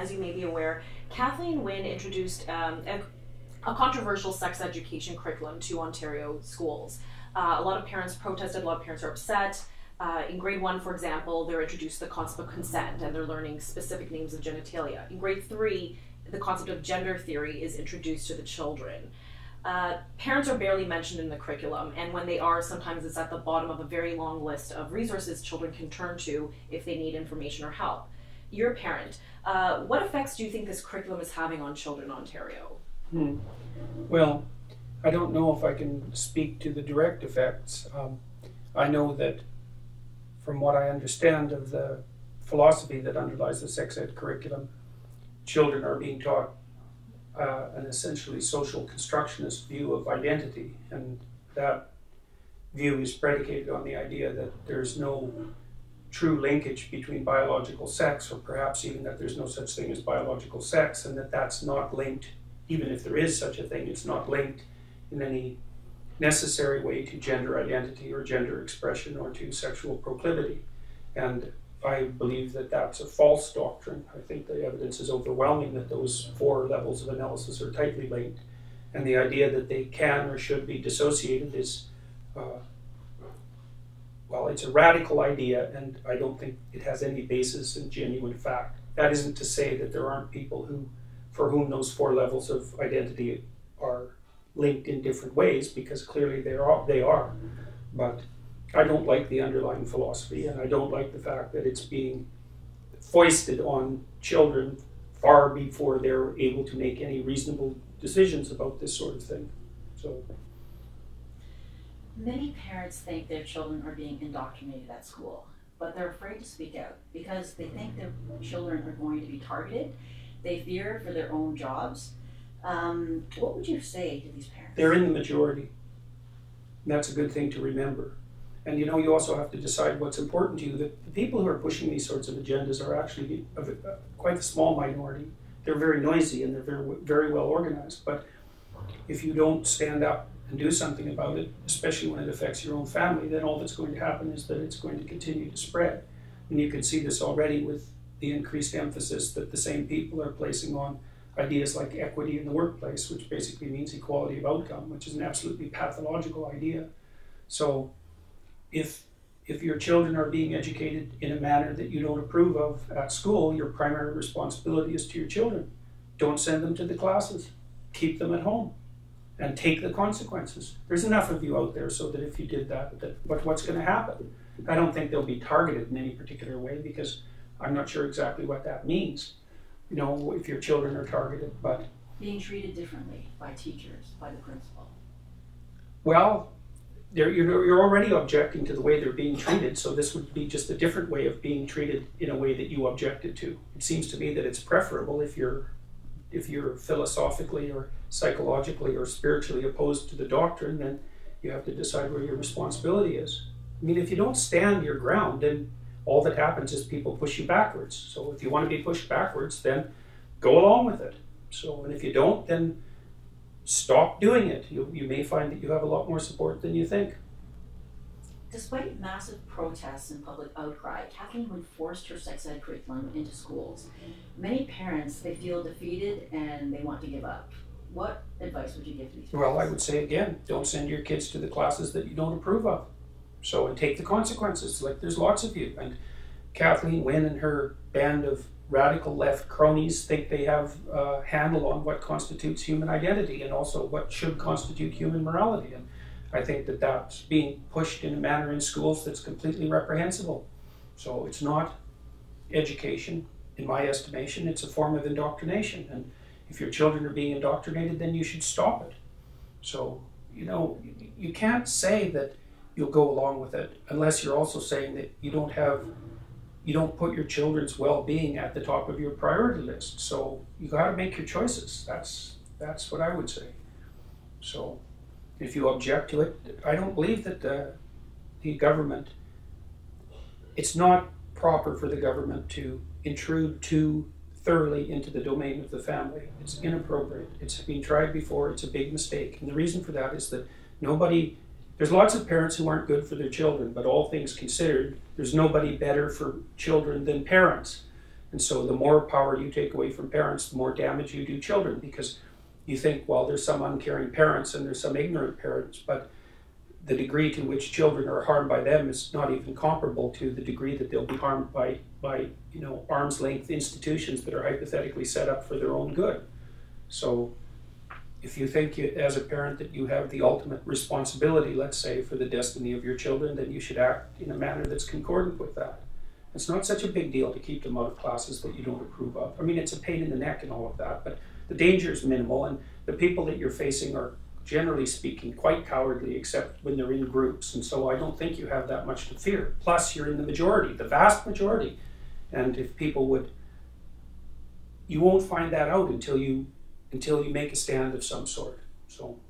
as you may be aware, Kathleen Wynne introduced a controversial sex education curriculum to Ontario schools. A lot of parents protested, a lot of parents are upset. In grade 1, for example, they're introduced the concept of consent and they're learning specific names of genitalia. In grade 3, the concept of gender theory is introduced to the children. Parents are barely mentioned in the curriculum, and when they are, sometimes it's at the bottom of a very long list of resources children can turn to if they need information or help. You're a parent. What effects do you think this curriculum is having on children in Ontario? Well, I don't know if I can speak to the direct effects. I know that from what I understand of the philosophy that underlies the sex ed curriculum, children are being taught an essentially social constructionist view of identity, and that view is predicated on the idea that there's no true linkage between biological sex, or perhaps even that there's no such thing as biological sex, and that that's not linked, even if there is such a thing, it's not linked in any necessary way to gender identity or gender expression or to sexual proclivity. And I believe that that's a false doctrine. I think the evidence is overwhelming that those 4 levels of analysis are tightly linked, and the idea that they can or should be dissociated is, well, it's a radical idea, and I don't think it has any basis in genuine fact. That isn't to say that there aren't people for whom those 4 levels of identity are linked in different ways, because clearly they are. But I don't like the underlying philosophy, and I don't like the fact that it's being foisted on children far before they're able to make any reasonable decisions about this sort of thing. So, many parents think their children are being indoctrinated at school, but they're afraid to speak out because they think their children are going to be targeted. They fear for their own jobs. What would you say to these parents? They're in the majority. And that's a good thing to remember. And you know, you also have to decide what's important to you. The people who are pushing these sorts of agendas are actually quite a small minority. They're very noisy and they're very, very well organized. But if you don't stand up and do something about it, especially when it affects your own family, then all that's going to happen is that it's going to continue to spread. And you can see this already with the increased emphasis that the same people are placing on ideas like equity in the workplace, which basically means equality of outcome, which is an absolutely pathological idea. So if your children are being educated in a manner that you don't approve of at school, your primary responsibility is to your children. Don't send them to the classes. Keep them at home and take the consequences. There's enough of you out there so that if you did that, what's going to happen? I don't think they'll be targeted in any particular way, because I'm not sure exactly what that means, you know, if your children are targeted. But being treated differently by teachers, by the principal. Well, you're already objecting to the way they're being treated, so this would be just a different way of being treated in a way that you objected to. It seems to me that it's preferable if you're philosophically or psychologically or spiritually opposed to the doctrine, then you have to decide where your responsibility is. I mean, if you don't stand your ground, then all that happens is people push you backwards. So if you want to be pushed backwards, then go along with it. So, and if you don't, then stop doing it. You may find that you have a lot more support than you think. Despite massive protests and public outcry, Kathleen Wynne forced her sex ed curriculum into schools. Many parents, they feel defeated and they want to give up. What advice would you give to these parents? Well, I would say again, don't send your kids to the classes that you don't approve of. So, and take the consequences. Like, there's lots of you. And Kathleen Wynne and her band of radical left cronies think they have a handle on what constitutes human identity and also what should constitute human morality. And I think that that's being pushed in a manner in schools that's completely reprehensible. So it's not education, in my estimation. It's a form of indoctrination. And if your children are being indoctrinated, then you should stop it. So, you know, you can't say that you'll go along with it unless you're also saying that you don't put your children's well-being at the top of your priority list. So you got to make your choices. That's what I would say. So if you object to it, I don't believe that the government, it's not proper for the government to intrude too thoroughly into the domain of the family. It's inappropriate. It's been tried before. It's a big mistake. And the reason for that is that there's lots of parents who aren't good for their children, but all things considered, there's nobody better for children than parents. And so the more power you take away from parents, the more damage you do children, because you think, well, there's some uncaring parents and there's some ignorant parents, but the degree to which children are harmed by them is not even comparable to the degree that they'll be harmed by arm's length institutions that are hypothetically set up for their own good. So if you think as a parent that you have the ultimate responsibility, let's say, for the destiny of your children, then you should act in a manner that's concordant with that. It's not such a big deal to keep them out of classes that you don't approve of. I mean, it's a pain in the neck and all of that, but the danger is minimal, and the people that you're facing are, generally speaking, quite cowardly, except when they're in groups. And so I don't think you have that much to fear. Plus, you're in the majority, the vast majority. And if people would, you won't find that out until you make a stand of some sort. So